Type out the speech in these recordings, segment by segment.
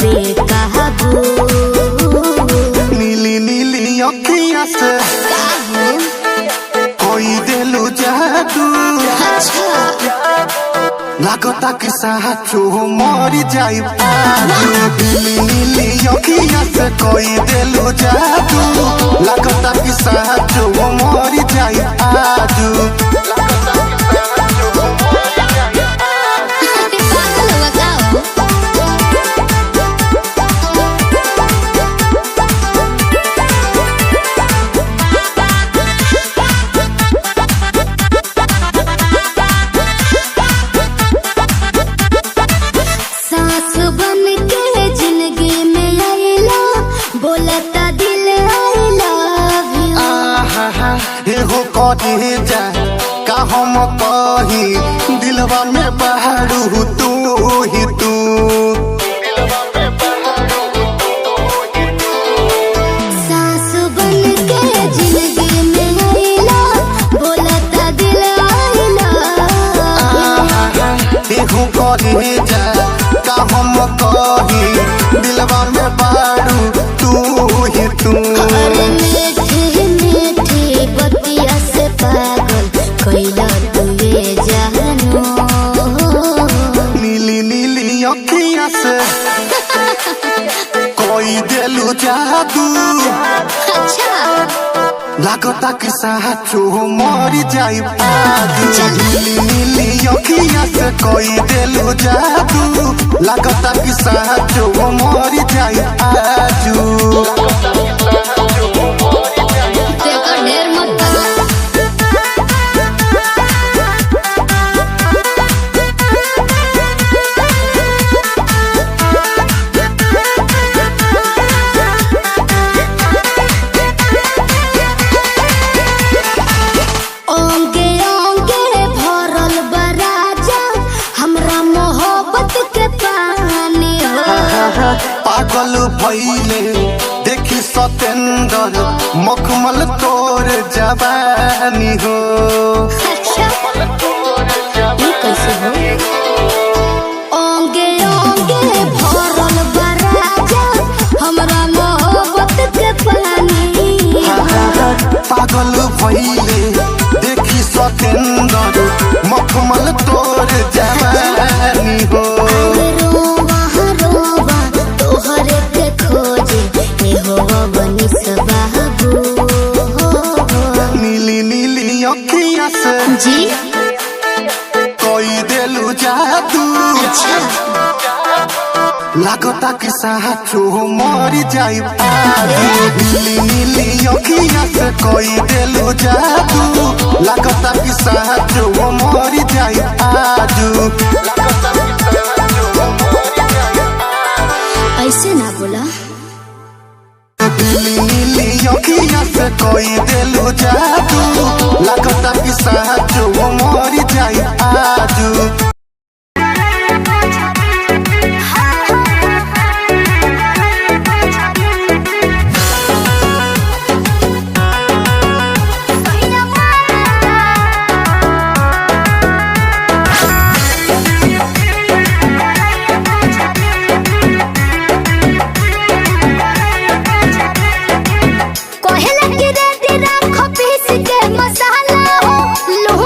बेकाबू। नीली नीली अखियाँ से कोई दिलु जादू। लागता कि साचो मरी जाई आजू। नीली नीली अखियाँ से कोई दिलु जादू। लागता कि साचो मरी जाई आजू। कहे जा का हम कही दिलवा में बहारू तू ही तू। सास बन के जिंदगी में आइला बोलता दिल आइला। एहो कहे जा का हम कही दिलवा में बहारू तू ही तू। नीली नीली अखियाँ से कोई दिलु जादू। लागता कि साचो मरी जाई आजू। नीली नीली अखियाँ से कोई दिलु जादू। लागता कि साचो मरी जाई आजू। पागल भइले देखी सतेंद्र मखमल तोर जवानी हो। कैसे हो ओंगे ओंगे भरल बराजा हमरा मोहब्बत के पानी। पागल भइले देखी सतेंद्र मखमल तोर जवानी हो। नीली नीली अखियाँ से जी कोई दिलु जादू। लागता कि साचो मरी जाई आजू। नीली नीली अखियाँ से कोई दिलु जादू। लागता कि साचो मरी जाई आजू। ऐसे ना बोला। नीली नीली अखियाँ से कोई दिलु जादू। लागता कि साचो मरी जाई आजू। कहला कि रेडी राखो पीस के मसाला हो।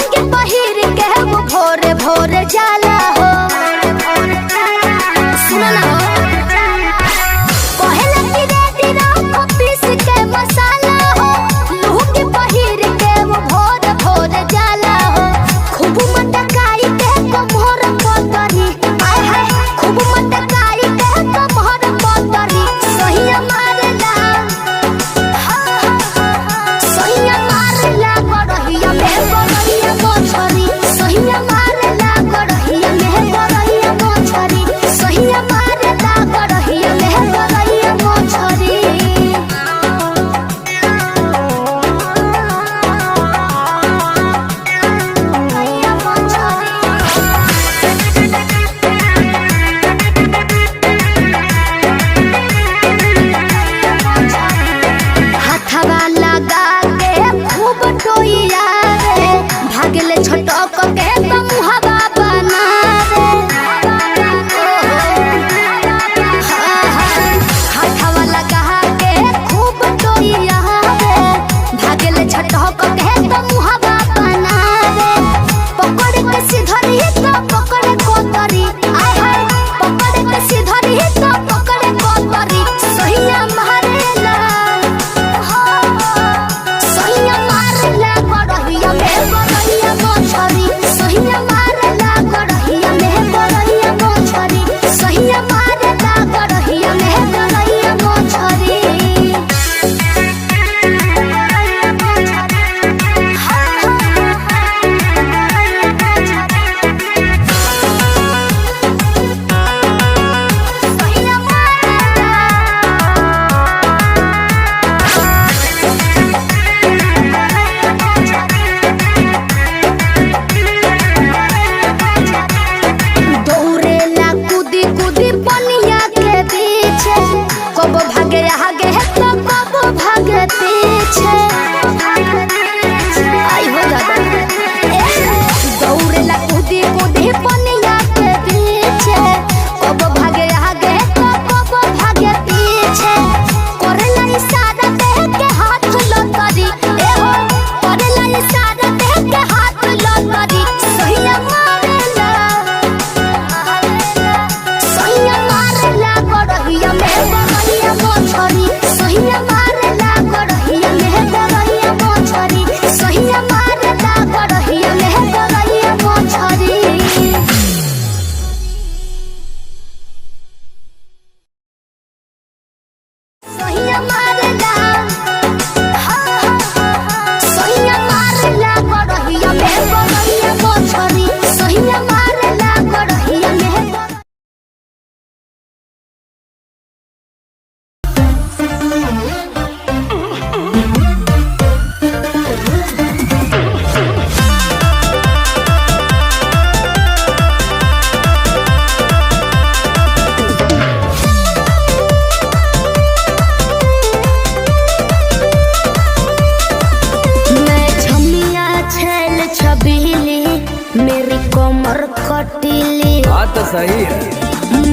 सही है।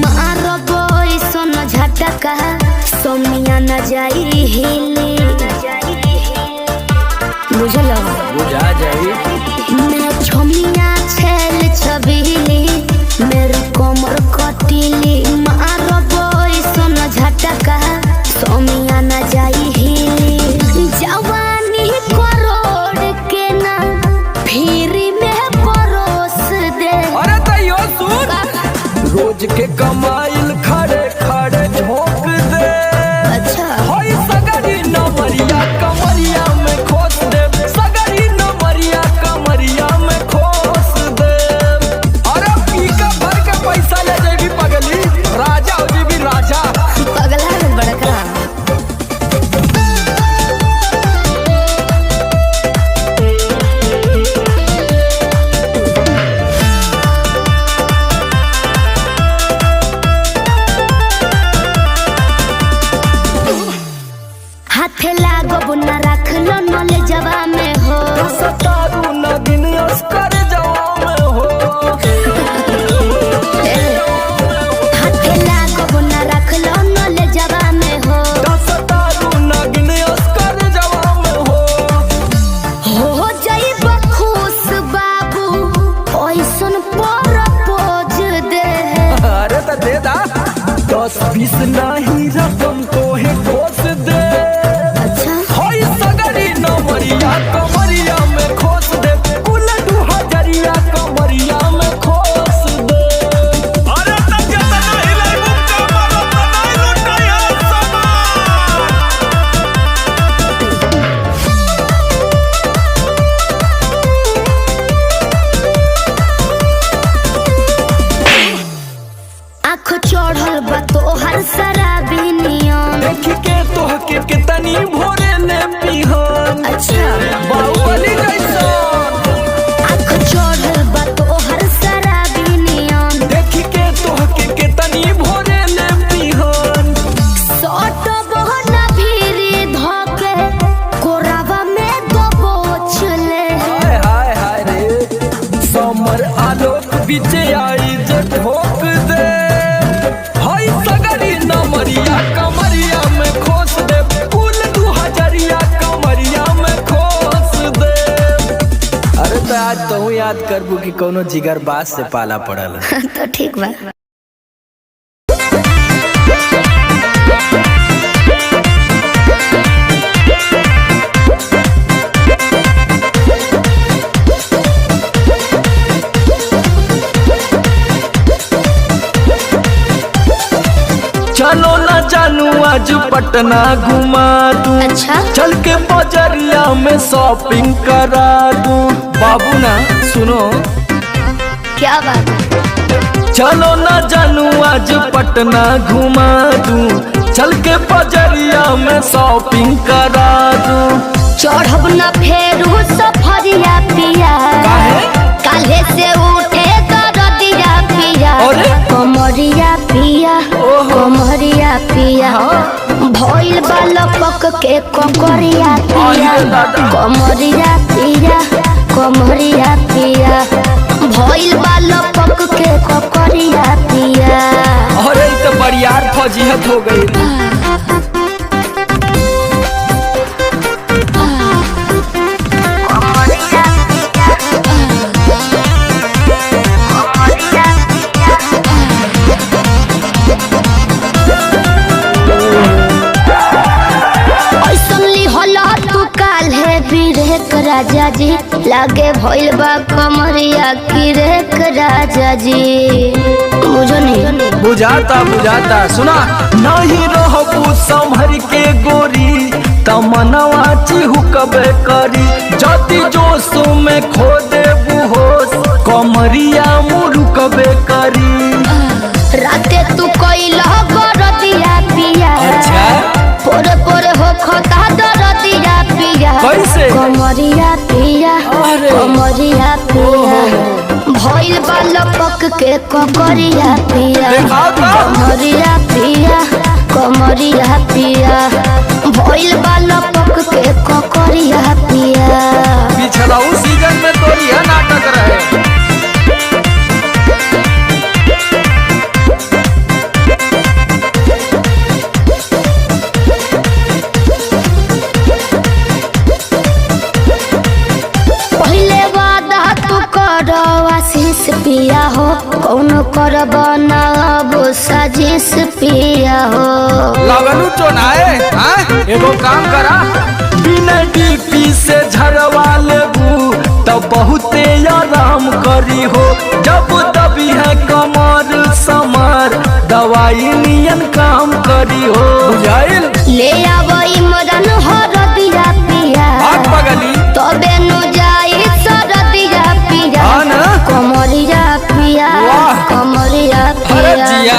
मारो बोई सोन झटका सोमिया न जाई हिले बुझलो बुझा जाई। मैं छोमिया छेल छबीली मेरे कोमर कटीली मारो बोई सोन झटका सोमिया न जाई हिले जवानी करोड़ के ना फिर में परोस दे। अरे तैयो सुन, रोज के कमाइल खड़े खड़े झोंक दे। अच्छा होई सगरी नमरिया कमरिया में खोस दे, सगरी नमरिया कमरिया में खोस दे। अरे पीका भर के पैसा ले जेबी पगली, राजा हो जेबी राजा। पगला है बड़का। हाथे लागो बुना रख लो नले जवा में हो सतारू नगिन अस्कर जवा में हो। हाथे लागो बुना रख लो नले जवा में हो सतारू नगिन अस्कर जवा में हो। जाइब खुश बाबू ओइसन प्रपोज दे। अरे तो दे दा 10-20 नहीं रकम तो है खोस दे। अच्छा होई सगरी नमरिया कमरिया में खोस दे, कुल 2000 कमरिया में खोस दे। अरे तब जब नहीं ले मुक्का मारो तो नहीं लुटाया सामान। आँख चढ़ल बा तोहर शराबी नियम। देख के तोहके कितनी भोरे ने पिहन। अच्छा बाहुबली जैसन। आँख चढ़ल बा तोहर शराबी नियम। देख के तोहके कितनी भोरे ने पिहन। सट बहना भीरी धोके कोरावा में दबोच ले। हाय हाय हाय रे, समर आलोक बीच आई जे ठोक दे। हाय सगरी नमरिया कमरिया में खोस दे, कुल 2000 कमरिया में खोस दे। अरे तो आज तो याद करबू कि कोनो जिगर बास से पाला पड़ल। तो ठीक बा। चलो ना जानू आज पटना घुमा दूं। अच्छा चल के बजरिया में शॉपिंग करा दूं। बाबू ना सुनो, क्या बात है? चलो ना जानू आज पटना घुमा दूं। चल के बजरिया में शॉपिंग करा दूं। चढ़ब न फेरू सफरिया पिया काल्हे से उठे दरदिया पिया अरे? कमरिया पिया कमरिया पिया भइल बालपक के ककरिया पिया अरे दादा। कमरिया पिया कमरिया पिया भइल बालपक के ककरिया पिया। अरे ये तो बरियार फजीहत हो गई। राजा जी लागे भइल बा कमरिया की रेख राजा जी बुझो नहीं बुझाता बुझाता सुना नहीं रहबू संभर के गोरी तमनवा चिहुकबे करी जति जोश में खो देबू होश कमरिया मुरुकबे करी। राते तू कइला गरदिया पिया अच्छा पोरे पोरे हो खता दरदिया पिया कैसे? कमरिया पिया अरे। कमरिया पिया भइल बा लपक के ककरिया पिया देखाओ तो। कमरिया पिया कमरिया पिया भइल बा लपक के ककरिया पिया। पिछला उस सीजन में तो यह नाटक रहे। करो आशीष पिया हो, कौन करब ना अब साजिश पिया हो। लगनू चोनाए एगो काम करा, बिना डीपी से झरवा लेबू तो बहुते आराम करी हो। जब दबी है कमर समर दवाई नियन काम करी हो, बुझाइल। ले आबो इमरान हरदिया पिया, पगली तबे नु जाई सरदिया पिया। कमरिया पिया कमरिया पिया,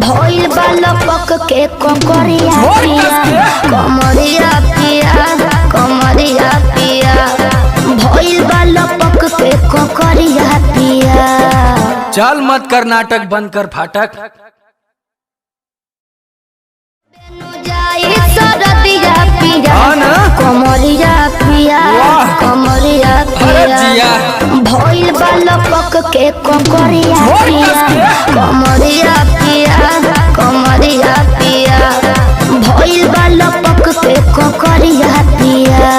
भइल बालपक के ककरिया पिया। कमरिया पिया कमरिया पिया, भइल बालपक के ककरिया पिया। चल मत कर नाटक, बंद कर फाटक। सरदिया पिया कमरिया पिया कमरिया पिया, भइल बालपक के ककरिया पिया। कमरिया पिया कमरिया पिया, भइल बालपक के ककरिया पिया।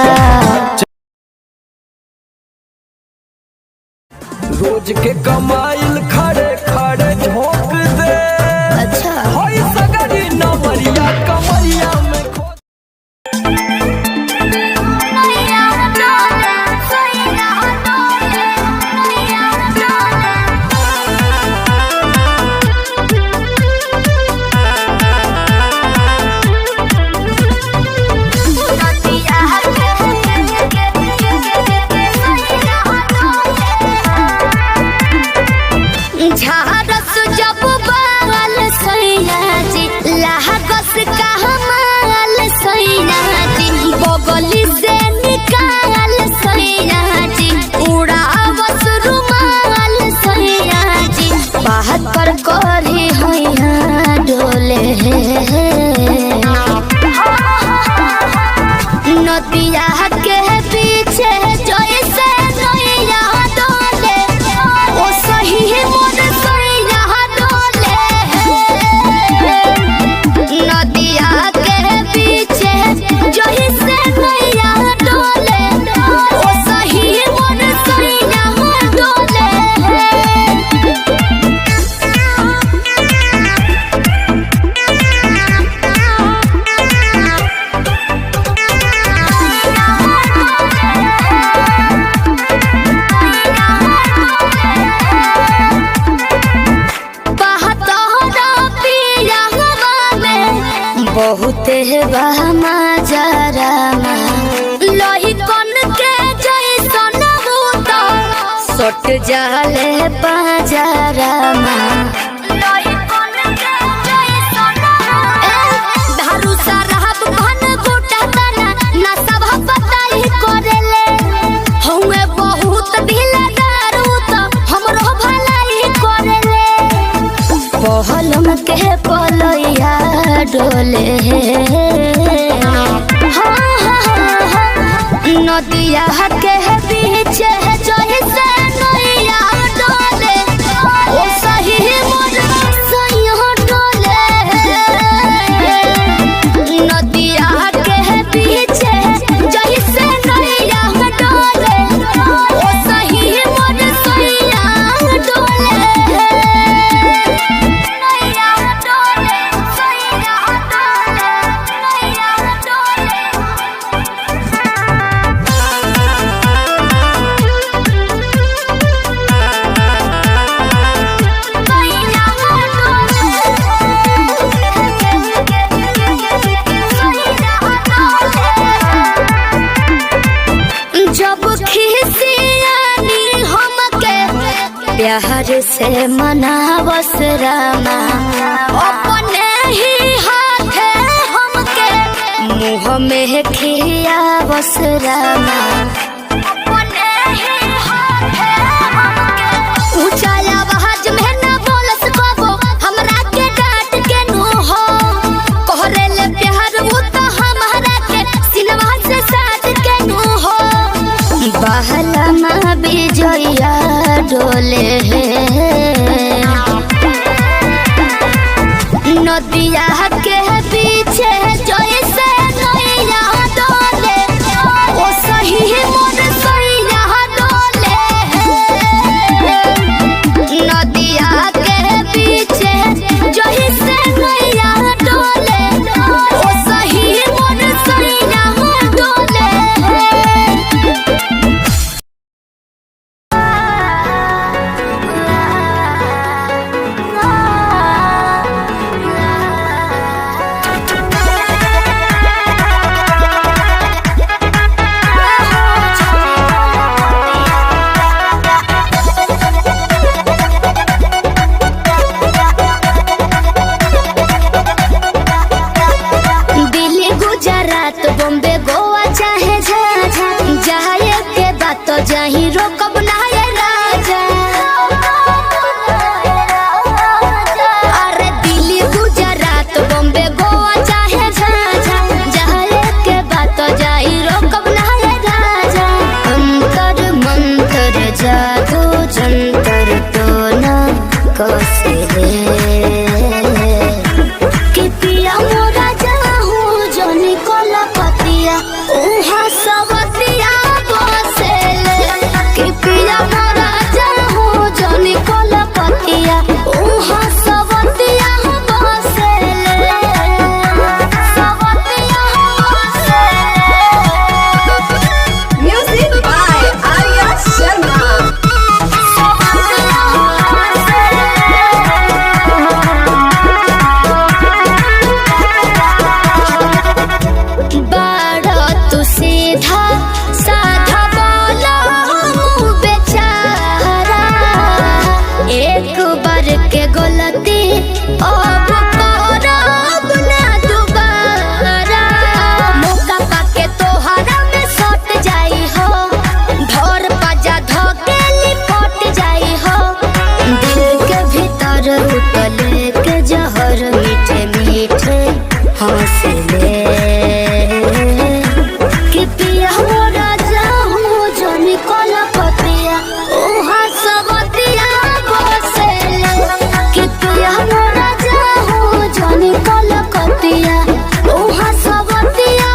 रोज के कमाइल खड़े खड़े झोंक दे। अच्छा होई सगरी नमरिया कमरिया में खो। झारस जब बाल सैया जी, लाहकस का हमाल सैया जी, बगली से निकाल सैया जी, उड़ावस रुमाल सैया जी। बात पर करी हैया डोले नदिया के पीछे जैसे नैया डोले, ओ सही मोर सैया डोले। नदिया के पीछे जैसे नैया डोले, ओ सही मोर सैया डोले। बहुते बहमा जरामा लोही कन के जैसन होता, सट जाले पाजरामा। लोही कन के जैसन धारू सरहब घन गोटा तना, ना सब बताई करेले। हउए बहुत ढीला दारू तो हमरो भलाई करेले। पहलम के पलैया डोले नदिया के पीछे जैसे नैया डोले, ओ सही मोर सैया डोले। नदिया के पीछे जैसे नैया डोले, ओ सही मोर सैया डोले। जब खिसियानी हमके प्यार से मनावस रामा, अपने ही हाथे हमके मुँह में खियावस रामा। अपने ही हाथे हमके ऊंचा आवाज में न बोलस कबो, हमरा के डांट के नु हो। कहरेले प्यार वो तो हमारा के सिनवा से साथ के नु हो। बहलमा बिजया डोले नदिया के पीछे जैसे नैया डोले, ओ सही मोर सैया डोले। रोकब ना ये राजा। अरे दिल्ली गुजरात बॉम्बे गोवा चाहे झांझा, जाए के बात जाई रोकब ना ये राजा। अंतर मंतर जादू जंतर तो ना कसे कि पिया मोरा जाहू जनी कोला पतिया उहा सवतिया बसेले। कि पिया मोरा जाहू जनी कोला पतिया उहा सवतिया बसेले। सवतिया बसेले। Music by Arya Sharma. बाड़ा तू सीधा साधा बोला मुँह बेचारा। एक बार के गलती अब करब ना दोबारा। मौका पाके तोहरा में सट जाई हो, भोर पजा धोके लिपट जाई हो। दिल के भीतर उतले के जहर मीठे मीठे हौसले। कि पिया मोरा जाहू जनी कोला पतिया उहा सवतिया बसेले। कि पिया मोरा जाहू जनी कोला पतिया उहा सवतिया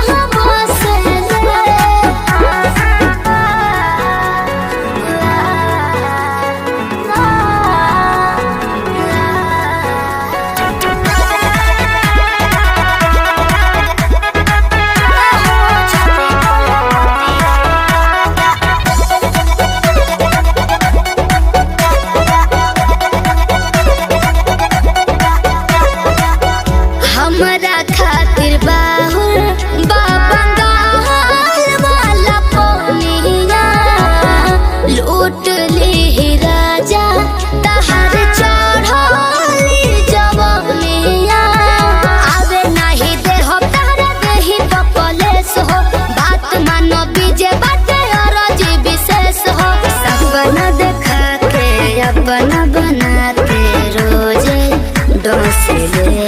हमरा खातिर बाहुर बाबा गाल वाला पोनिया। लूट ली राजा तहर चढ़ली जवानिया। आवे नहीं दे हो तारा देही तो कलेस हो, बात मानो बीजे बाटे और जी विशेष हो। सपना देखा के अपना बना के रोजे डोसले।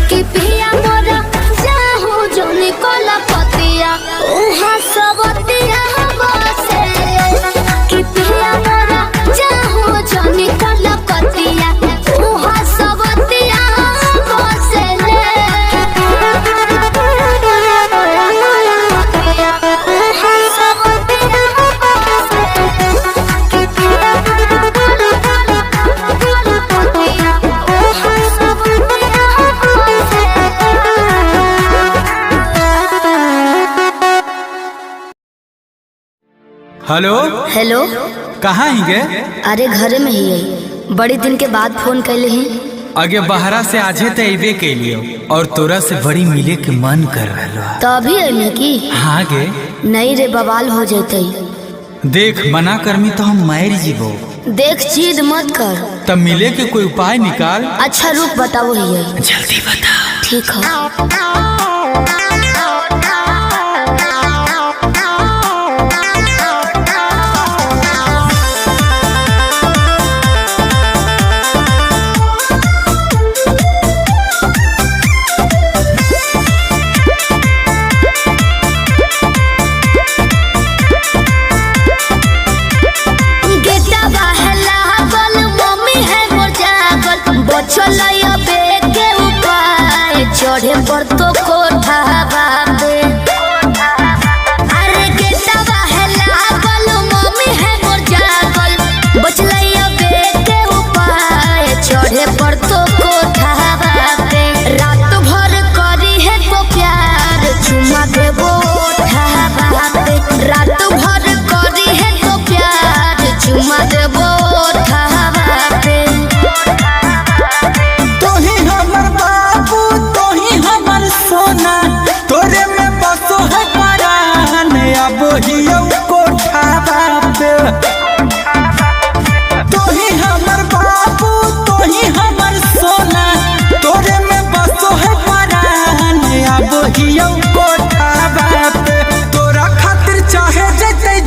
कि पिया मोरा जाहू जनी कोला पतिया उहा सवतिया बसेले। कि पिया मोरा जाहू जनी कोला पतिया उहा सवतिया बसेले। उहा सवतिया हेलो हेलो। कहाँ ही गे? अरे घरे में ही है, बड़ी दिन के बाद फोन कैले हैं। आगे बहरा से आजे तो अबे कैलियो और तोरा से बड़ी मिले के मन कर रहा। तो अभी अने की? हाँ गे। नहीं रे, बवाल हो जाते। देख मना करमी तो हम मार जीवो। देख जिद मत कर। तब मिले के कोई उपाय निकाल। अच्छा रुक बताओ ही है। जल्दी बता। ठीक है। चढ़े पर तो कोठा बाबे। अरे गेटवा है लागल, मम्मी है मोर जागल, बचलैया बेटे उपाय चढ़े पर तो कोठा बाबे। रात भर करी है तो प्यार चुमा देबो ओठा बाबे। रात भर करी है तो प्यार चुमा देबो ओठा बाबे। तोही हमर बाबू तोही हमर सोना, तोरे में बसो है परान अब हियो कोठा बाबे। तोही हमर बाबू तोही हमर सोना, तोरे में बसो है परान अब हियो कोठा बाबे। तोरा खातिर चाहे जैते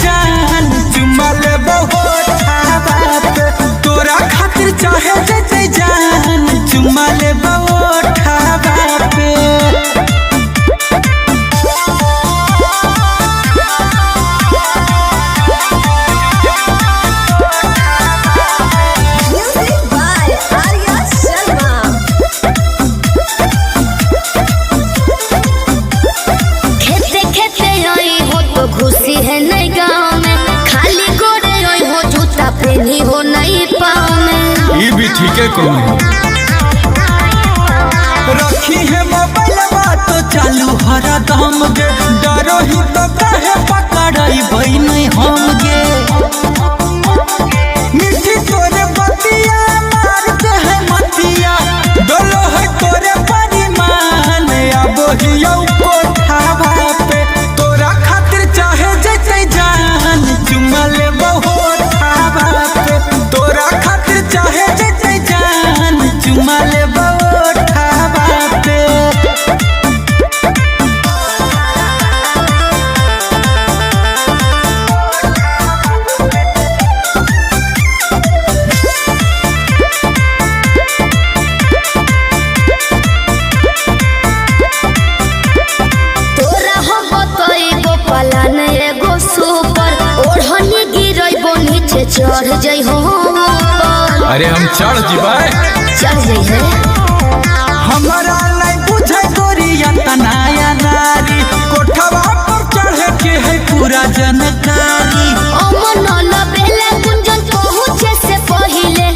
कहूँ। रखी है मोबाइल बात चालू हरदम गे, डरो ही तो कहे पकड़ई बहन हम गे। मिठी तोरे बतिया मारते है मतिया, डोलो है तोरे परिमान अब हियो कोठावा पे। तोरा खातिर चाहे जैसे जान चुमा ले बहुत ठावा पे। तोरा खातिर चाहे जैसे जान चुमा ले बहुत ठावा पे। तोरा हम बतइबो पलान एगो सुपर, ओढ़नी गिरइबो नीचे चढ़ जइ हो ऊपर। अरे हम चढ़ जीवाए। चढ़ जइ है हमरा नहीं बुझे गोरिया तनाया नारी, कोठवा पर चढ़े के है पूरा जानकारी। अमन लबेले कुंजन पहुँचे से पहिले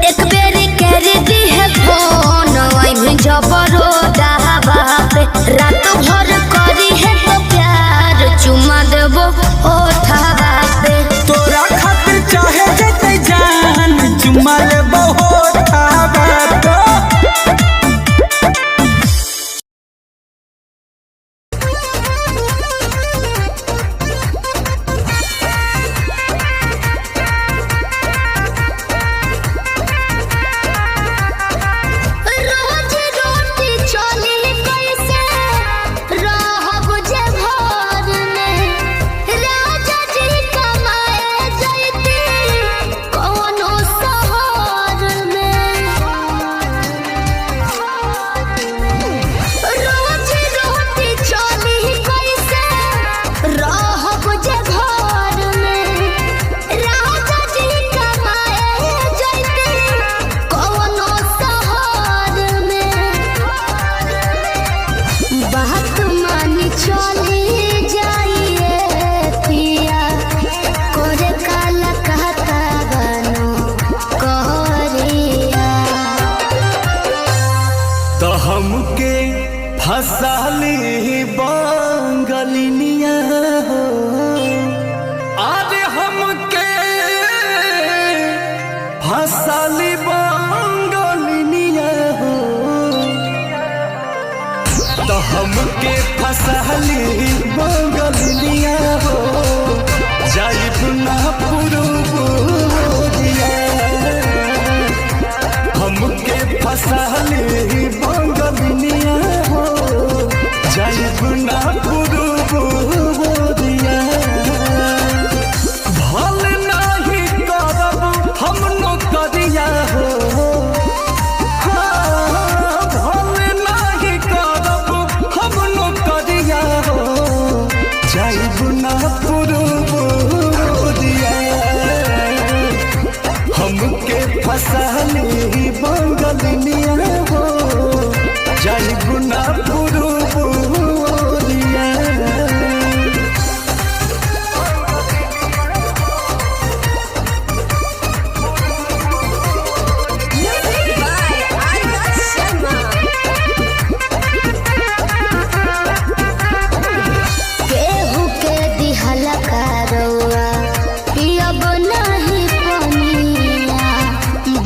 एक बेरी कर दी है फोन। ओइमे जबरो डाहबा पे रात भर करी है तो प्यार चुमा देबो ओठावा पे। तोरा खातिर चाहे जैसे जान चुमा ले बहुत ठावा पे। रोज रोटी चली कैसे रहब जे घर में, राजा जी कमाए जैती कोनो शहर में। रोज रोटी चली कैसे रहब जे घर में, राजा जी कमाए जैती कोनो शहर में। बात मानी चली जाइए पिया, कोरे काला कहता बनो कहरिया। तो हमके फसाली बांगलिनिया हो, अरे हमके फसाली बांगलिनिया हो। तो हमके फसाली बांगलिनिया हो, जाइब ना पुरुबोरिया। हमके फसाली बांगलिनिया हो, जाइब ना पुरुबोरिया। भल नाही करब हम नौकरिया हो, हाँ, भल नाही करब हम नौकरिया हो, जाइब ना पुरुबोरिया। हमके फसाली बांगलिनिया हो, जाइब ना पुरुबोरिया। Music by Arya Sharma. केहू के दिहला कारौआ पियब नाही पनिया,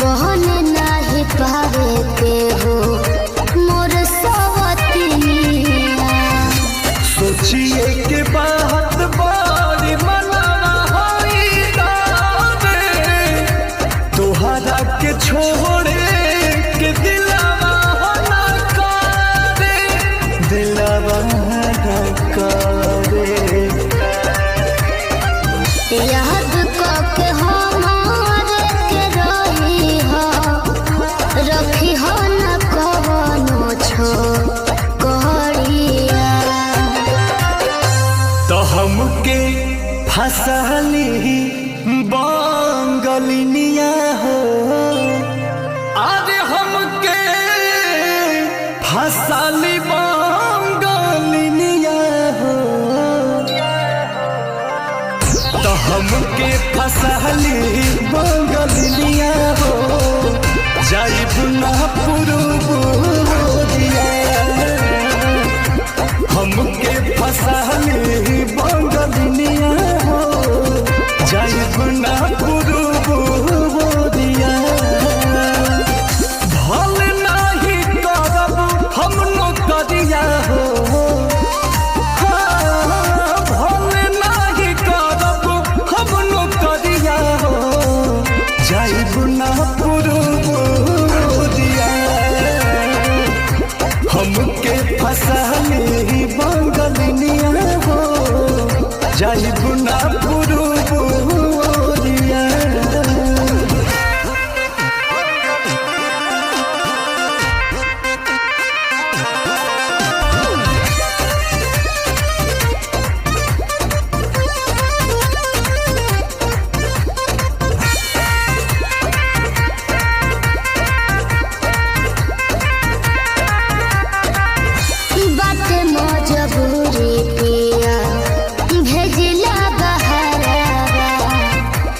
बहन नाही पावे केहू मोर सवतिनिया। सोचिए के बात बारी मनाना होई दावे, तोहरा के छोड़े के दिलावा हो ना करे, दिलावा ना करे। याद के हमारे के रही हो, रखी हो न कवनो छो कहरिया। तो हमके फसाली बांगलिनिया हो, अरे हमके फसाली बांगलिनिया हो। तो हमके फसाली बांगलिनिया हो, जाई ना पुरुबुरिया हमके फसाली बंगलिनिया हो जाइब ना पुरुबुरिया भल नाही करब हम नौकरिया हो भल नाही करब हम नौकरिया हो जाइब ना पुरुबुरिया हमके फसाली बंगलिनिया हो जाइब ना पुरुबुरिया बात मजबूरी पिया भेजिला बहरावा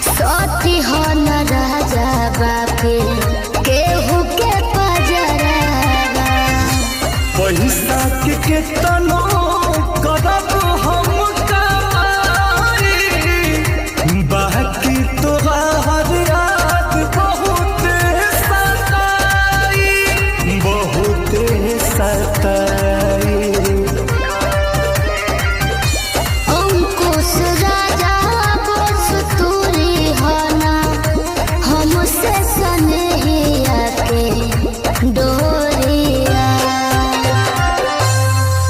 सती हो न राजा बापे केहू के पजरावा पैसा के केतनो करब हम कमाई बाकी तोहार याद बहुत सताई अंकुश राजा बोस तूरी होना हमसे सनहिया के डोरिया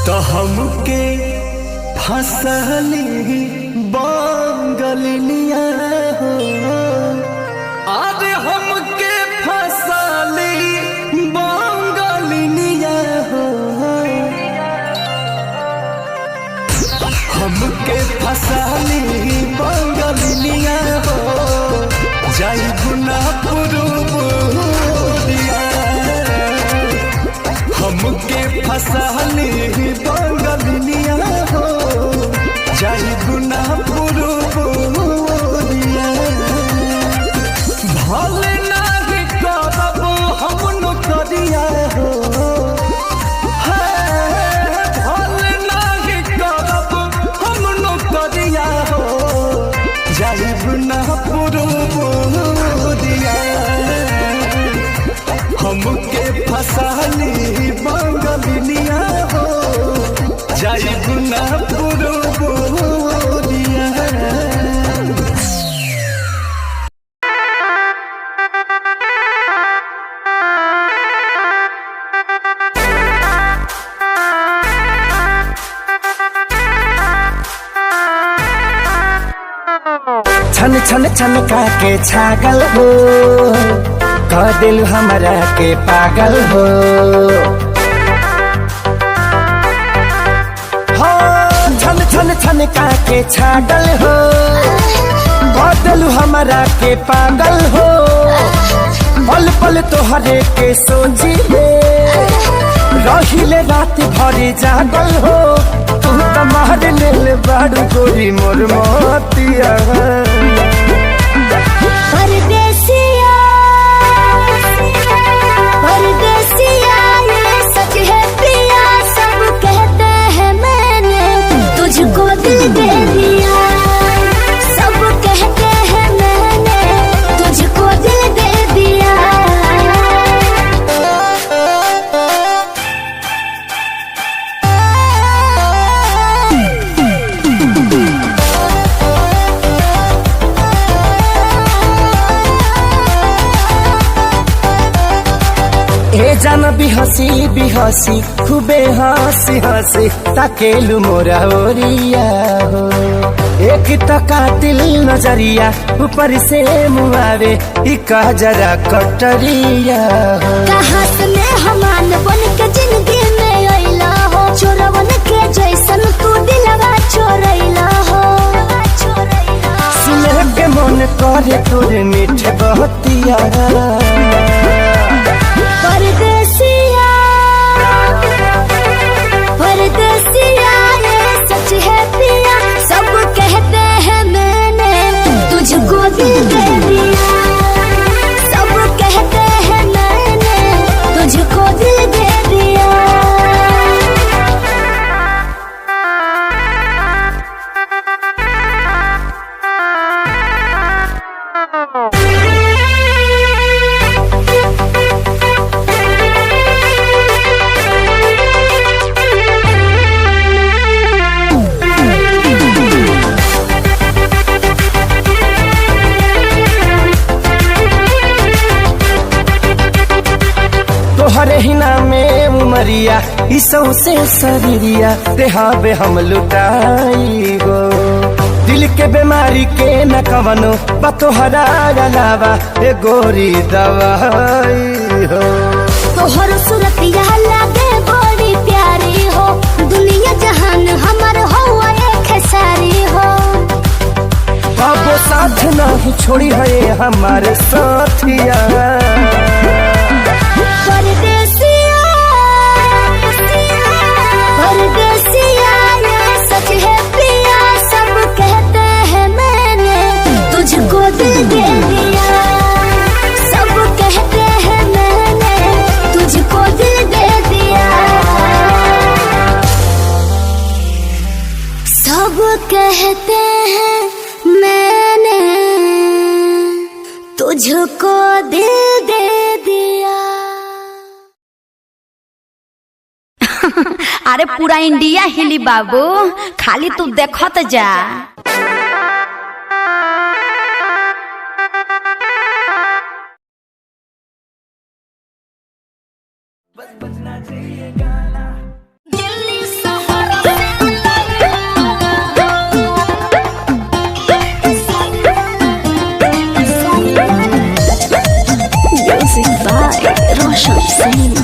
तो हमके फसली बंगलिनिया हो अरे हमके फसली बंगलिनिया हो हमके फसली बंगलिनिया हो जाइब ना पुरुबुरिया हमके फसली बंगलिनिया हो जाइब ना पुरुबुरिया भल नाही करब हम नौकरिया हो भल नाही करब हम नौकरिया हो जाइब ना पुरुबुरिया हमके फसली बंगलिनिया हो जाइब ना पुरुबुरिया छन छन छन का के छागल हो कह दिल हमरा के पागल हो छन छन छन का के छागल हो कह दिल हमरा के पागल हो पल पल तोहरे के सोची रहिले रात भरी जागल हो तू त मार लेल बाड़ू गोरी मोर मोतिया परदेसिया परदेसिया ये सच है प्रिया सब कहते हैं मैंने तुझको दिल दे दिया सब कहते हैं मैंने तुझको दिल दे दिया जान बिहसी बिहसी खूबे हंसी हंसी ताकेलु मोरा ओरिया हो एक तो कातिल नजरिया ऊपर से मुआवे इका जरा कटरिया हो कहाँ से मेहमान बन के जिंदगी में अइला हो चोरवन के जैसन तू दिलवा चोरैला हो सुने के मन करे तोरे मीठे बहतिया परदेसिया परदेसिया ये सच है पिया सब कहते हैं मैंने तुझको दिल दे दिया सब कहते हैं मैंने इसो से शरीरिया देहाबे हम लुटाई गो। दिल के बीमारी के न कवनो बतोहरा अलावा ए गोरी दवाई हो। तोहर सूरतिया लागे बड़ी प्यारी हो, दुनिया जहान हमर हो एक सारी हो। बाबो साथ नहीं छोड़ी है हमारे साथिया। परदेसिया परदेसिया ये सच है पिया, सब कहते हैं मैंने तुझको दिल दे दिया। सब कहते हैं मैंने तुझको दिल दे दिया। सब कहते हैं मैंने तुझको दिल दे दिया। अरे पूरा इंडिया हिली बाबू, खाली तू देखत जा। Music by Roshan Singh.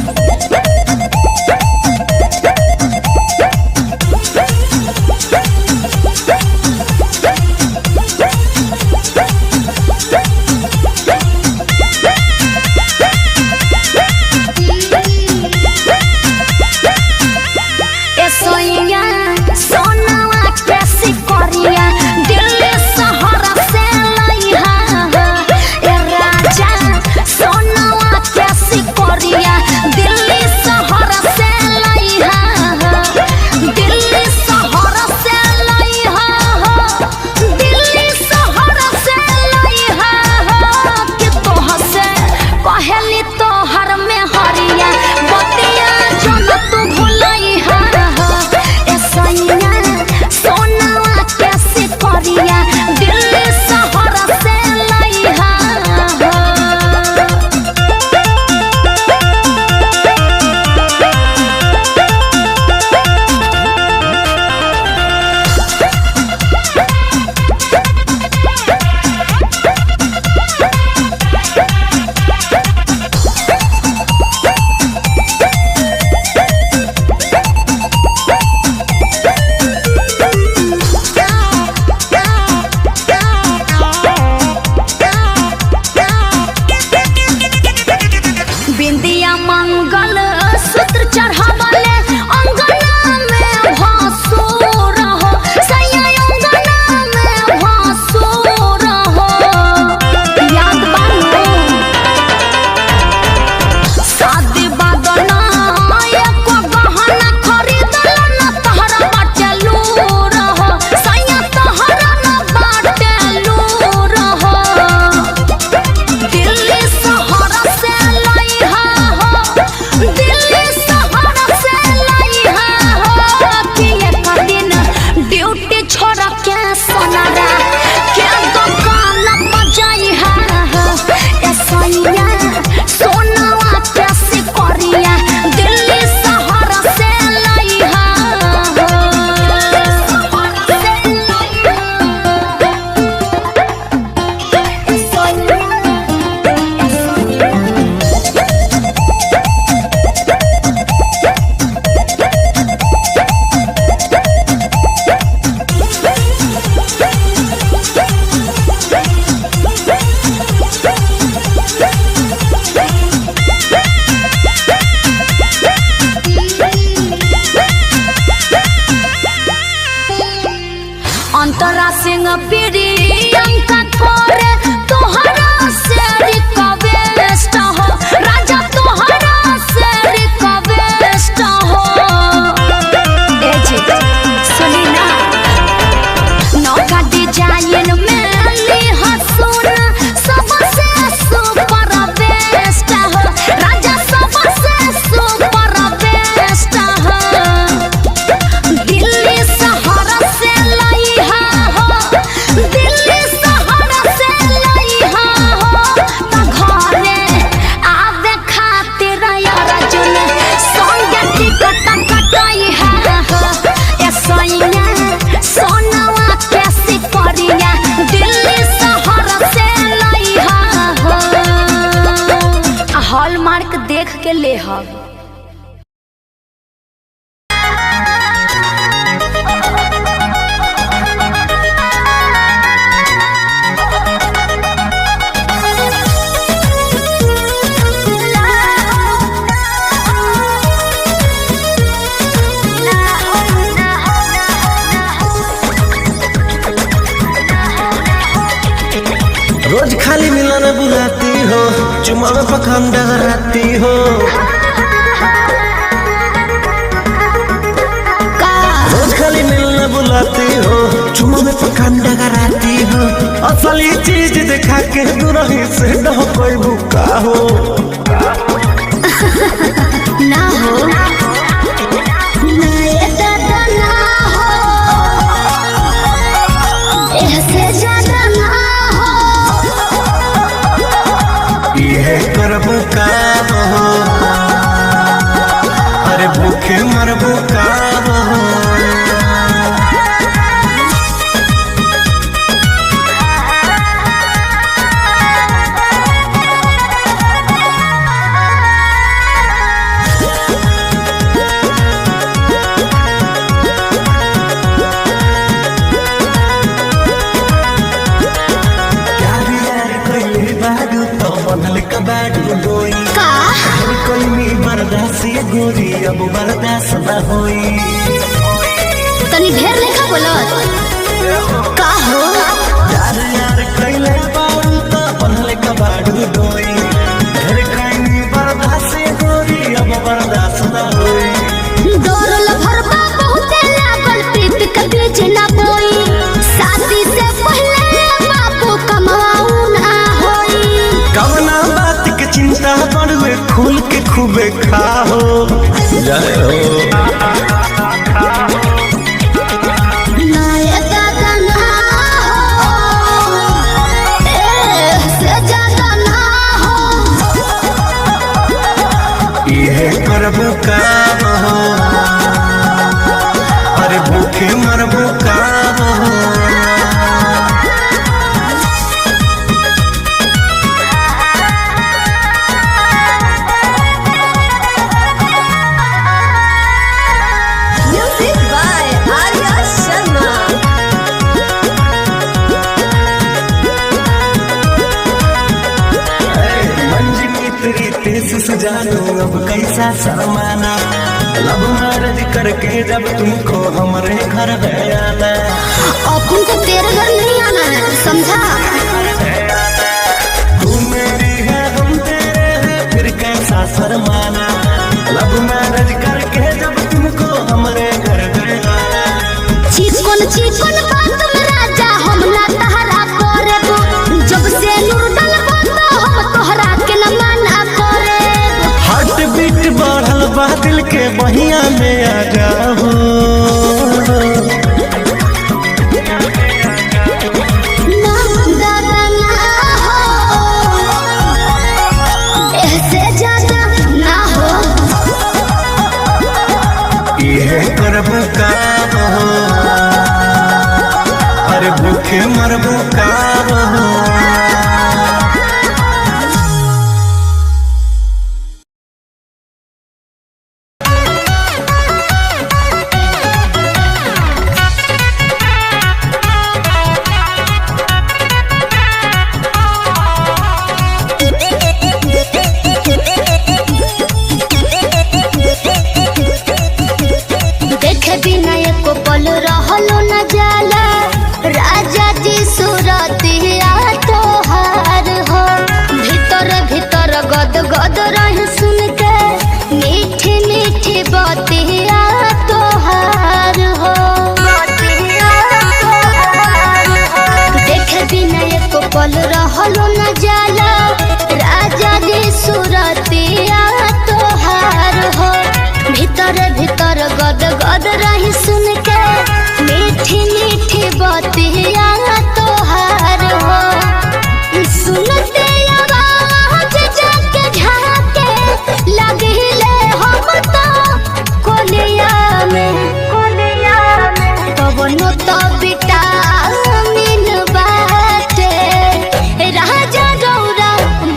मिलने बुलाती हो, चुमा में पखंड कराती हो। रोज खाली मिलने बुलाती हो, चुमा में पखंड कराती हो। असली चीज दिखा के दुरही से न कोई भूखा हो ना हो ना ये दादा ना हो, ऐसे ज्यादा ना हो। ये करबो का हो, अरे भूखे मरबो का हो। गोरी अब बर्दाश्त न होई, तनी ढेर लेखा बोलत का हो। यार यार कइले बारू त बनले कबाड़ू डोई, ढेर कइनी बर्दाश्त गोरी अब बर्दाश्त न होई। दौड़ल भरबा बहुते लागल, प्रीत के बीच ना बोई। शादी से पहले बापू कमाऊ ना होई। कवना बात के चिंता बड़ुए खुल के खूबे खाओ जय हो। ना ये दादा ना हो, ऐसे ज्यादा ना हो। ये करबो का हो, अरे भूखे मरबो का हो। Music by Arya Sharma. जानो अब कैसा शर्माना, लब मैरिज करके जब तुमको हमारे घर आना। अपन को तेरे घर नहीं आना है, समझा। तू मेरी है हम तेरे हैं, फिर कैसा शर्माना। लब मैरिज करके जब तुमको हमारे घर आना। चिकन चिकन बात में राजा हम ना तहरा करेबो, जब से नूर डलबो तो हम तोहरा के न मना करेबो। हार्ट बीट बढ़ल बा दिल के बहिया में आ जाओ। ना दादा ना हो, ऐसे ज्यादा ना हो। ये करब का हो, अरे भूखे मरबो का हो। देखे बिना एको पल रहलो न जाला, राजा जी सूरतिया तोहार हो। भीतर भीतर गद गद रह सुन के, मीठी मीठी बतिया तोहार हो। देखे बिना एको पल रहलो न जाला, राजा जी सूरतिया तोहार हो। भीतर भीतर गद गद रही सुन के, मीठी मीठी बतिया तोहार हो। सुनते आवाज जाके झाके, लगिले हम तो कोलिया में। कवनो तो विटामिन बाटे, राजा गौरा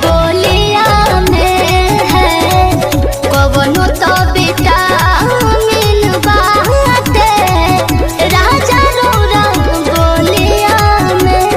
बोलिया में है। कवनो तो विटामिन बाटे, राजा गौरा बोलिया में।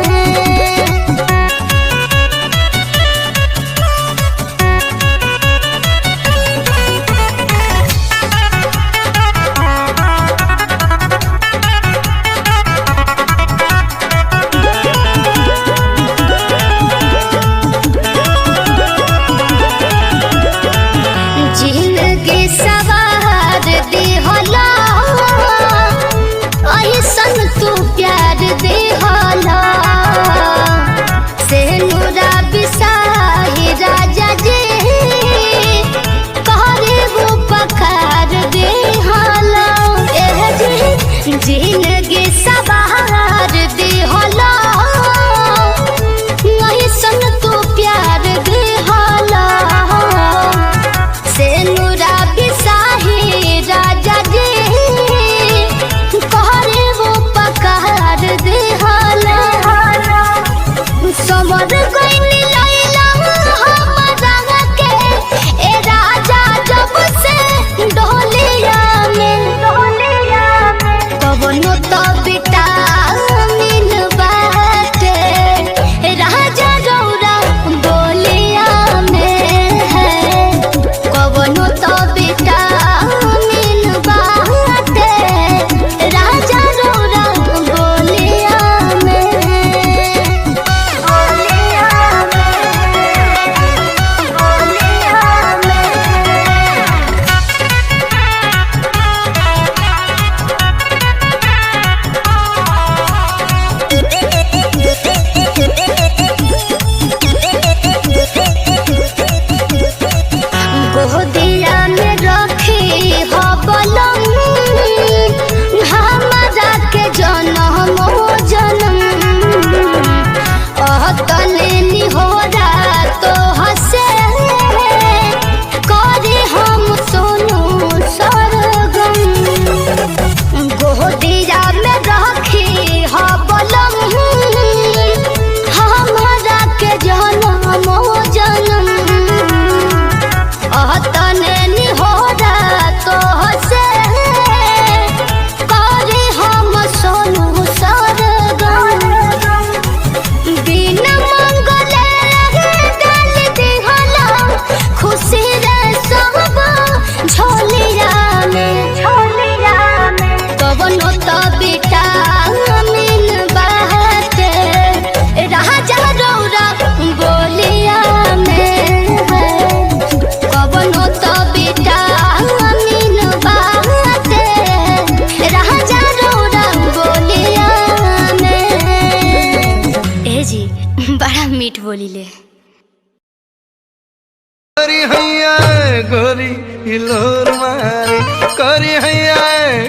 हिलोर मारे करी हैया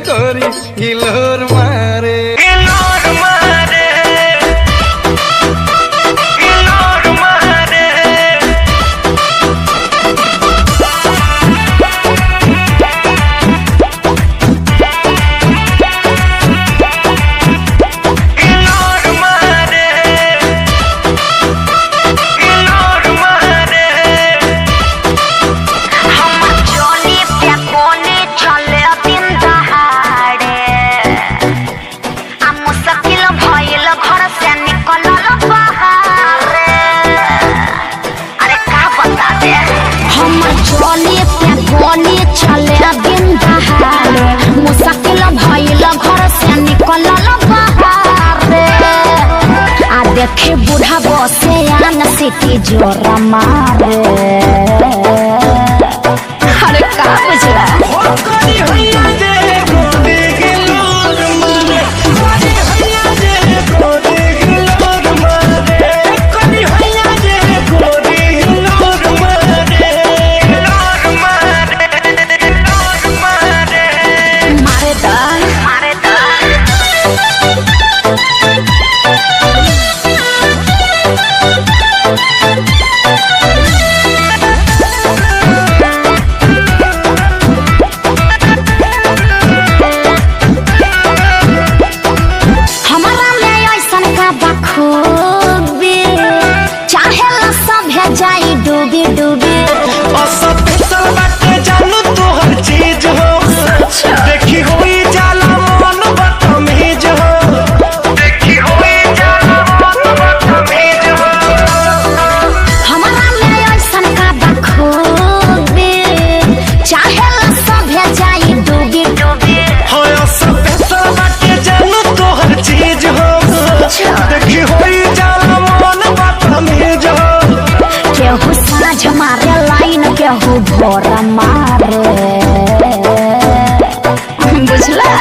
गोरी हिलोर मारे देखे बूढ़ा बसे आन सिटी जोरा मारे अरे का बुझला केहू भोरा मारे बुझला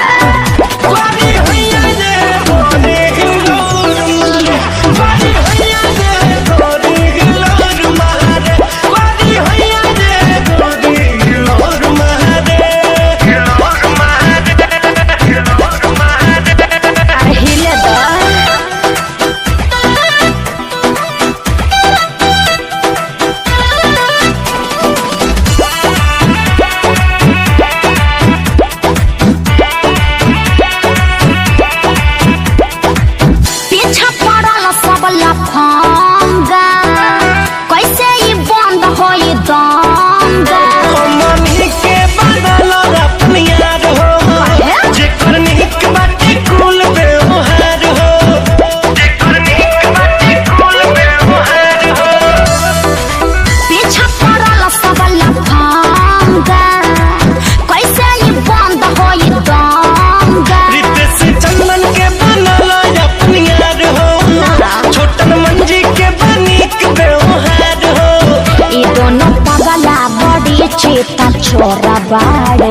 छोरा बाड़े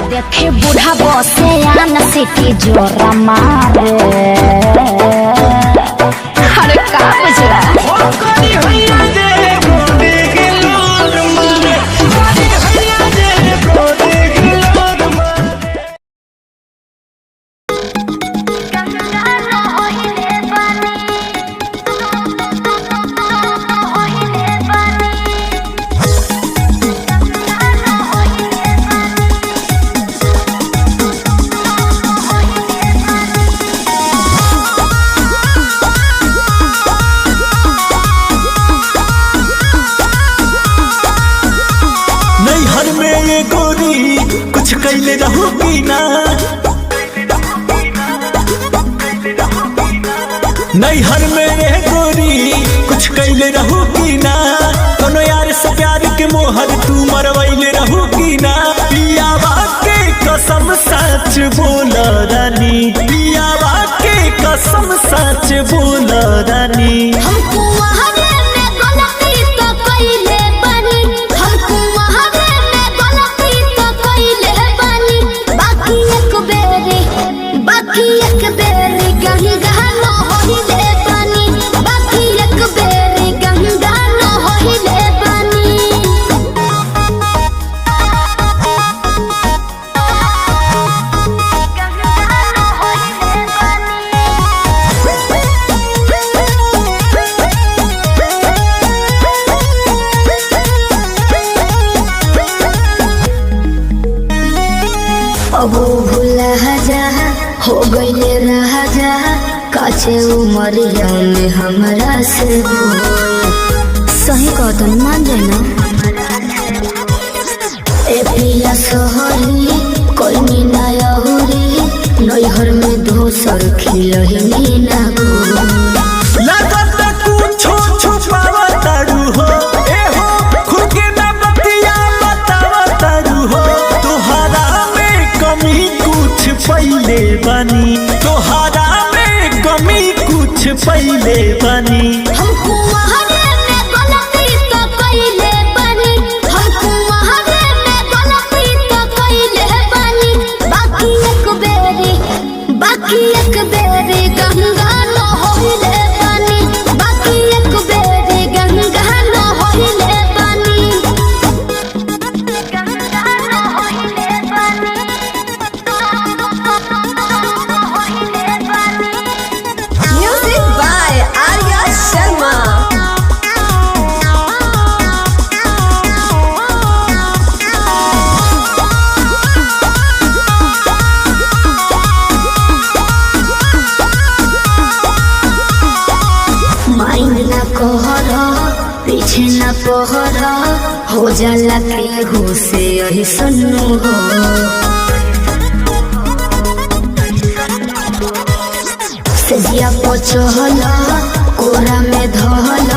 देखे बूढ़ा बसे आन सिटी जोरा मारे अरे का बुझला कैले रहूगी ना नैहर में गोरी कुछ कैले रहूगी ना कोनो यार से प्यार के मोहर तू मरवैले रहूगी ना पियावा के कसम सच बोल रानी पियावा के कसम सच बोला रानी। हमको वहावे में गलती तो कइले बानी, हमको वहावे में गलती तो कइले बानी। बाकी एक बेरी गंगा न होइले बानी, बाकी एक बेरी गंगा न होइले बानी। अब भूला जा हो गईले राजा, काचे उमरिया में हमरा से सही कहतन मान जाए ना। ए पिया सोहरी कोई मीना यहुरी, नैहर में दोसर खिलही ना गो। लगत कुछो छुपावा तारू हो, ए हो खुद के ना बतिया बतावा तारू हो। तोहरा में कमी कुछ पहिले बानी, तोहरा में कमी कुछ पहिले बानी। हमको वहावे में गलती तो कइले बानी, हमको वहावे में गलती तो कइले बानी। बाकी एक बेरी गंगा न होइले बानी, बाकी एक बेरी गंगा न होइले बानी। गंगा न होइले बानी, होइले बानी। Music by Arya Sharma. Mind ना कहर पीछे ना पहर, हो जाला केहू से यही सुनू हो। सजिया पचहल कोरा में धहल,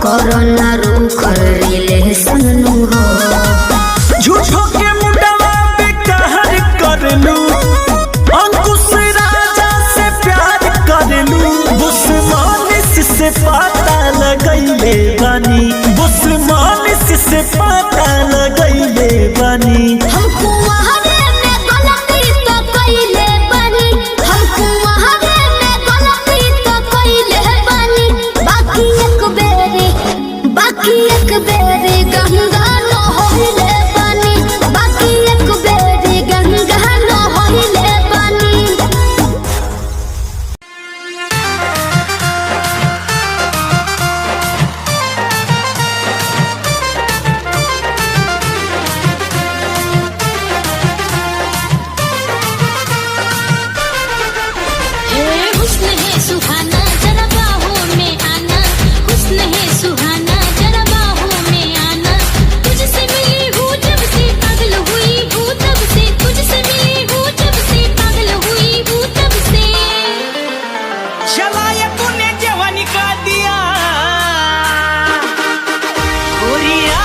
कोरोना रुक रिले सुनू हो। झूठो के मुंडवा पे कहर करलू, अंकुश राजा से प्यार करलू। बुस्मानिस से पता लगैले बानी, बुस्मानिस से पता लगैले बानी। हमको वहावे में गलती तो कइले बानी, हमको वहावे में गलती तो कइले बानी। बाकी एक बेरी गंगा न होइले बानी, बाकी एक बेरी गंगा न होइले बानी। हुस्न है सुहाना जरा बाहों में आना, हुस्न है सुहाना जरा बाहों में आना। तुझसे मिली हूँ जब से पागल हुई हूँ तब से, तुझसे मिली हूँ जब से पागल हुई हूँ तब से। चलाया तूने जवानी का दिया, गोरिया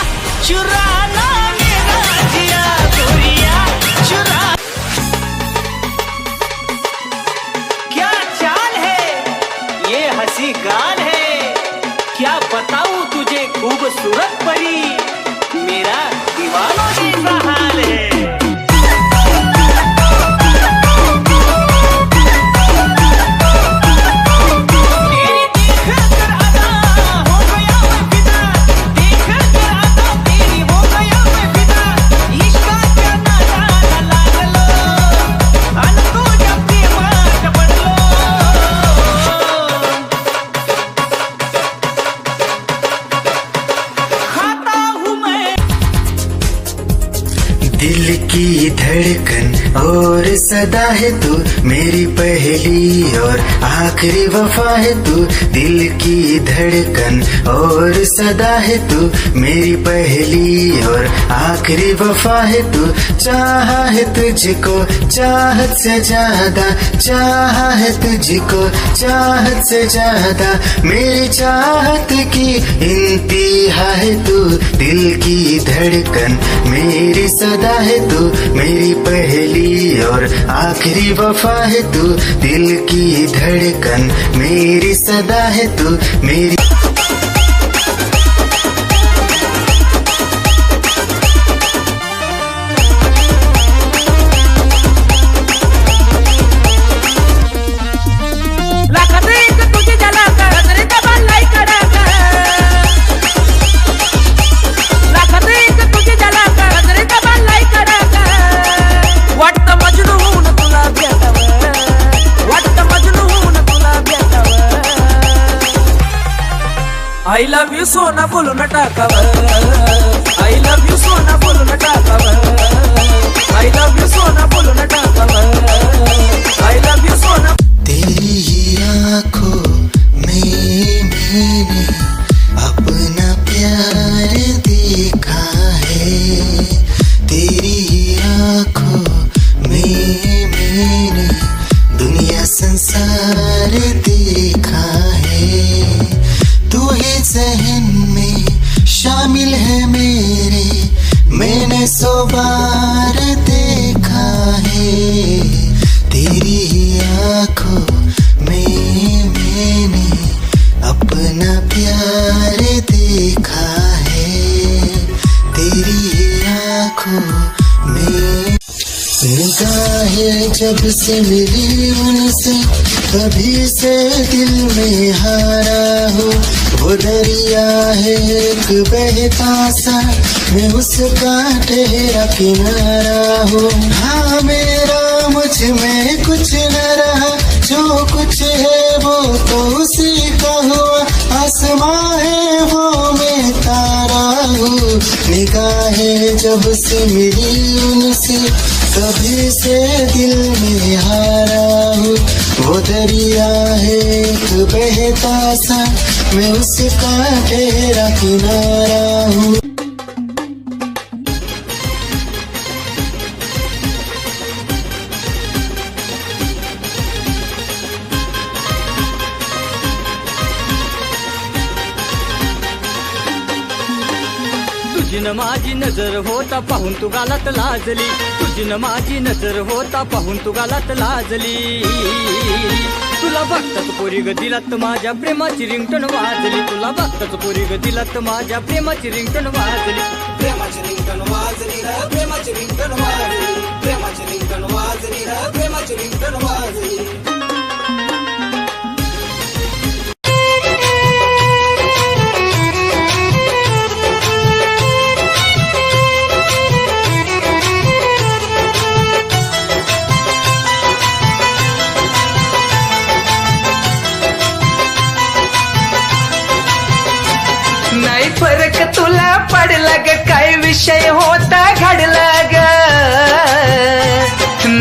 चुराना मेरा जिया, गोरिया चुरा। क्या चाल है ये हंसी गाल है, क्या बताऊं तुझे खूबसूरत परी, मेरा दीवानों जैसा हाल है। तेरी देखकर अदा हो गया मैं फिदा, देखकर अदा तेरी हो गया मैं फिदा। इश्क का नारा लाग लो, अन तू जब भी मार पड़ लो। खाता हूँ मैं दिल की धड़कन और सदा है तू, मेरी पहली और आखिरी वफा है तू। दिल की धड़कन और सदा है तू, मेरी पहली और आखिरी वफा है तू। चाहा है तुझको चाहत से ज्यादा, चाहा है तुझको चाहत से ज्यादा। मेरी चाहत की इंतहा है तू, दिल की धड़कन मेरी सदा है तू। तू मेरी पहली और आखिरी वफा है तू, दिल की धड़कन मेरी सदा है तू मेरी। I love you सोना बोलो न टाकावर, I love you सोना बोलो न टाकावर, I love you सोना बोलो न टाकावर, I love you सोना। तेरी ही आँखों में मैंने अपना प्यार देखा है, तेरी ही आँखों में मैंने दुनिया संसार देखा है, तू ही ज़हन में शामिल है मेरे, मैंने 100 बार देखा है, तेरी ही आँखों में मैंने अपना प्यार देखा है, तेरी ही आँखों में। निगाहें जब से मिली उनसे कभी से दिल में हारा हो, वो दरिया है एक बहता सा, मैं उसका ठहरा किनारा हो। हाँ मेरा मुझ में कुछ न रहा, जो कुछ है वो तो उसी का हुआ, आसमां है वो मैं तारा हूँ। निगाहें जब से मिली उनसे कभी से दिल में हारा हूँ, वो दरिया है एक बहता सा, मैं उसका ठहरा किनारा हूँ। तुझी न माझी नजर होता पाहून तू गालात लाजली, तुझी न माझी नजर होता पाहून तू गालात लाजली, तुला बघताच पोरी ग दिलात माझ्या प्रेमाची रिंगटोन वाजली, तुला बघताच पोरी ग दिलात माझ्या प्रेमाची रिंगटोन वाजली, प्रेमाची रिंगटोन वाजली रे, प्रेमाची रिंगटोन वाजली, प्रेमाची रिंगटोन वाजली रे, प्रेमाची रिंगटोन वाजली। फरक तुला पडला ग, काय विषय होता घडला ग,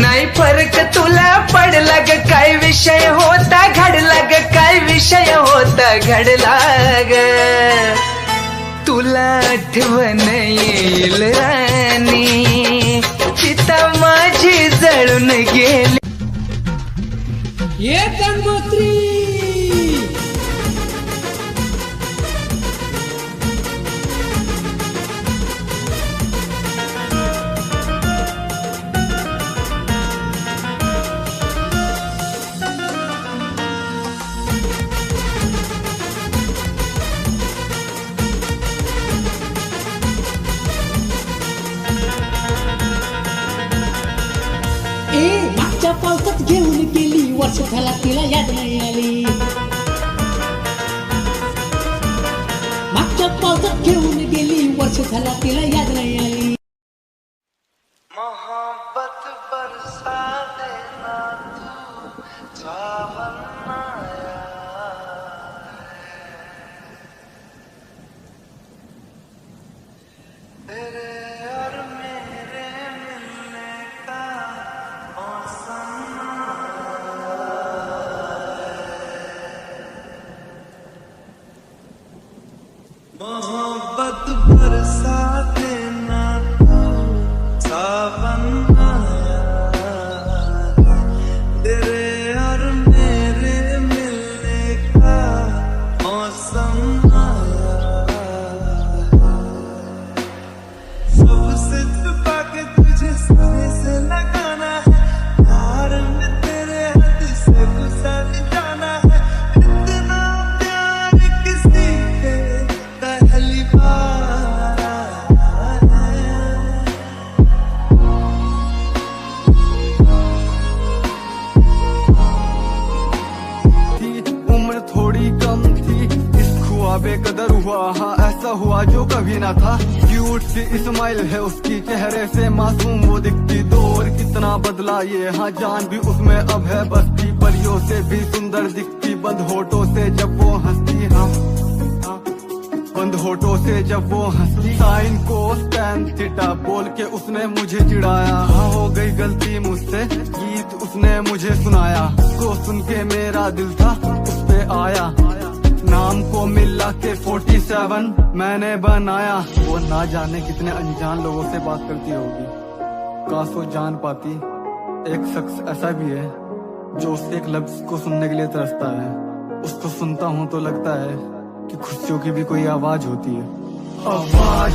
नाही फरक तुला पडला ग, काय विषय होता घडला ग, काय विषय होता घडला ग, तुला आठवण येईल राणी, चिता माझी जळून गेली। ये गंगोत्री मागच्या पावसात घेऊन गेली, वर्ष झाला तिला याद नाही आली, मागच्या पावसात घेऊन गेली, वर्ष झाला तिला याद नाही आली। मोहब्बत बरसा देना तू सावन आया है, तेरे और मेरे मिलने का मौसम मोहब्बत बरसा देना तू सावन आया, तेरे और मेरे मिलने का मौसम आया, सबसे छुपा के तुझे बेकदर हुआ, हाँ ऐसा हुआ जो कभी ना था। क्यूट सी स्माइल है उसकी, चेहरे से मासूम वो दिखती। दौर कितना बदला ये, हाँ जान भी उसमें अब है बसती। परियों से भी सुंदर दिखती, बंद होठों से जब वो हंसती। हाँ बंद होठों से जब वो हंसती। साइन कोस टैन थीटा बोल के उसने मुझे चिढ़ाया। हाँ हो गई गलती मुझसे, गीत उसने मुझे सुनाया। को सुन के मेरा दिल था उस पे आया। नाम को मिला के 47 मैंने बनाया। वो ना जाने कितने अनजान लोगों से बात करती होगी, काश वो जान पाती। एक शख्स ऐसा भी है जो उस एक लफ्ज को सुनने के लिए तरसता है। उसको सुनता हूँ तो लगता है कि खुशियों की भी कोई आवाज होती है। आवाज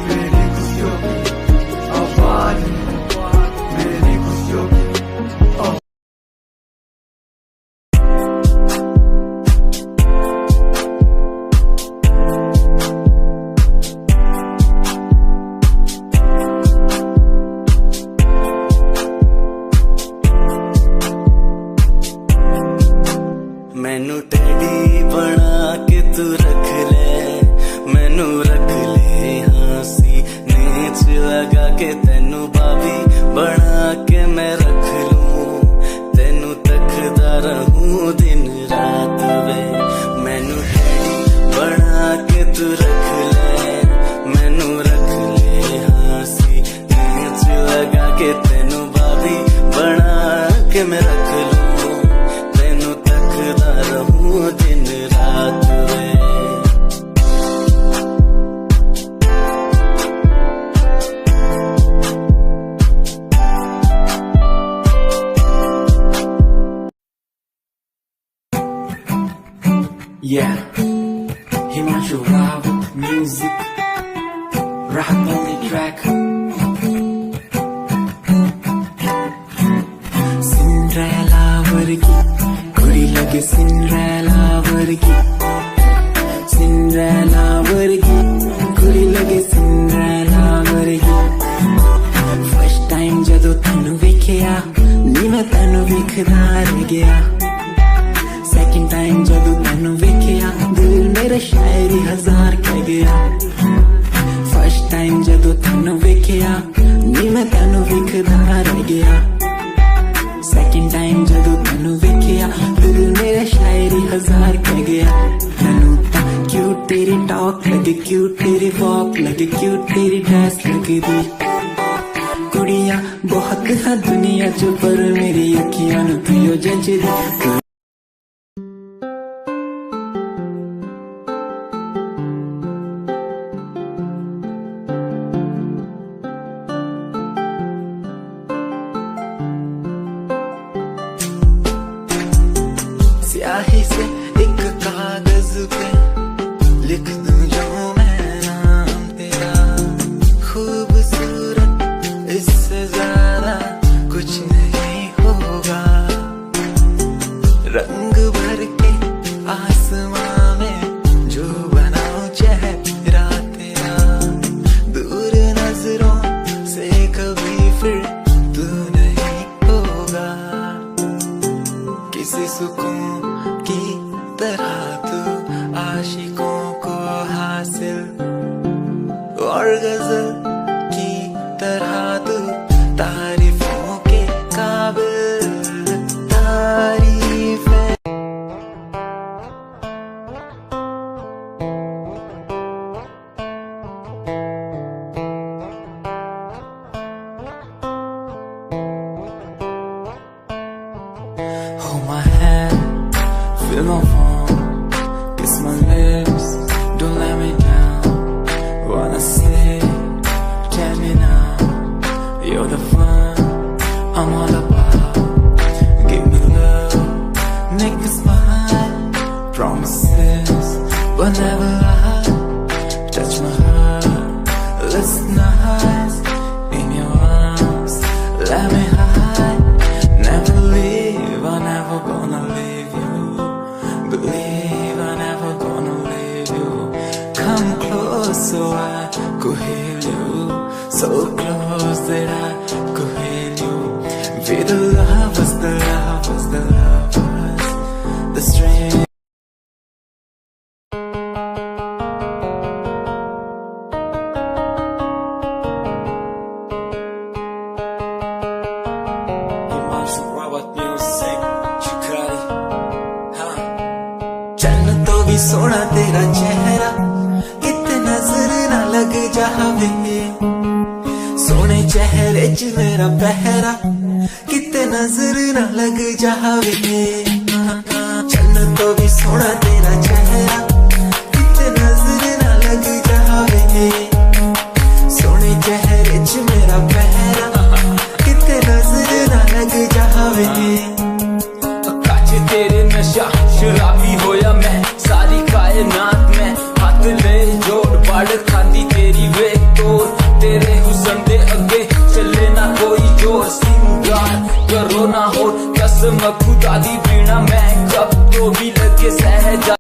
मेरी खुशियों की, आवाज मेरी खुशियों की। मैनू टेडी बना के तू रख ले, मैनू रख ले हंसी नीच लगा के। तेनू बाबी बना के मैं रख लूं, तेनू तकदा रहूं दिन रात वे। मैनू टेडी बना के तू रख ले, मैनू रख ले हंसी नीच लगा के। तेनू बाबी बना के मैं रख लूं, रहूं दिन रात वे। Yeah, Himanshu Rao music, rap only track. Cinderella वर्गी कुड़ी लगे, सिंड्रेला वर्गी, सिंड्रेला वर्गी कुड़ी लगे, सिंड्रेला वर्गी। फर्स्ट टाइम जदों तैनू वेखिया नी मैं तैनू वेखदा रह गया। सेकंड टाइम जदों तैनू वेखिया दिल मेरा शायरी हजार कह गया। फर्स्ट टाइम जदों तैनू वेखिया नी मैं तैनू वेखदा रह गया। सेकंड टाइम जदों तैनू वेखिया दिल मेरा शायरी हजार कह गया। मैनू तां क्यूट तेरी टॉक लगे, क्यूट तेरी वॉक लगे, क्यूट तेरी ड्रेस लगदी। कुड़ियां बहुत है दुनिया च पर मेरी अखियां नू तू जचदी। स्याही से एक कागज पे लिख दूं जो मैं नाम तेरा। खूबसूरत इससे ज्यादा कुछ नहीं होगा। रंग भर के आसमां में जो बनाऊं चेहरा तेरा। दूर नजरों से कभी फिर तू नहीं होगा। किसी सुकून की तरह तू आशिकों को हासिल, और गजल की तरह तू तारीफों के काबिल। तारीफ है Hold my hand, feel my palm, kiss my lips, don't let me down. Wanna say, tell me now, you're the fun I'm all about. Give me love, make me smile, promises but never lie. Touch my heart, let's nice in your arms, let me hide. Never leave, I'm never gonna leave you. Believe I'm never gonna leave you. Come close so I could heal you. So close that I could heal you. Be the lovers, the lovers, the lovers, the strength. चन्न तो भी सोना तेरा चेहरा किते नजर ना लग जावे, सोने चेहरे च मेरा पहरा किते नजर ना लग जावे। चन्न तो भी सोना तेरा चेहरा किते नजर ना लग जावे, सोने चेहरे च मेरा पहरा किते नजर ना लग जावे। तेरे नशा शराबी होया मैं, सारी कायनात में हाथ ले जोड़ बढ़ खाती तेरी वे तोड़, तेरे हुस्न दे अगे चले ना कोई जोर, सिंगार करो ना हो कसम खुदा दी पीना मैं कब तो भी लगे सहजा।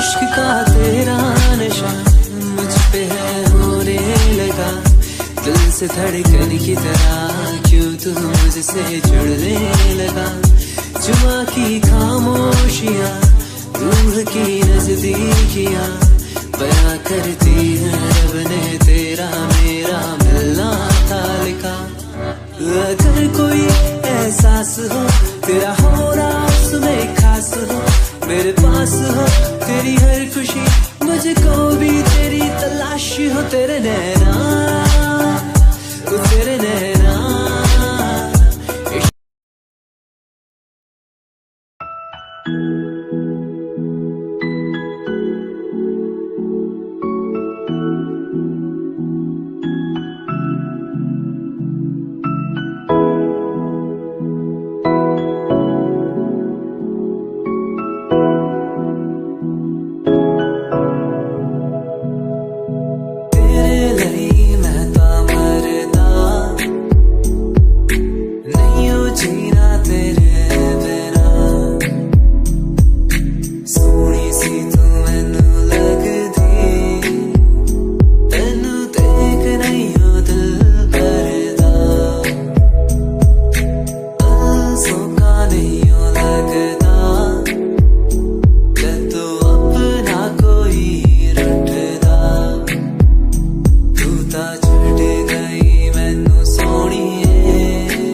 इश्क का तेरा नशा मुझ पे है होने लगा, दिल से धड़कन की तरह क्यों तू मुझसे जुड़ने लगा। जुमा की खामोशियाँ रूह की नजदीकियाँ बयां करती है रब ने तेरा मेरा मिलना था लिखा। अगर कोई एहसास हो तेरा होना उसमें खास हो, मेरे पास हो तेरी हर खुशी मुझको भी तेरी तलाश हो, तेरे नैना तेरे नैना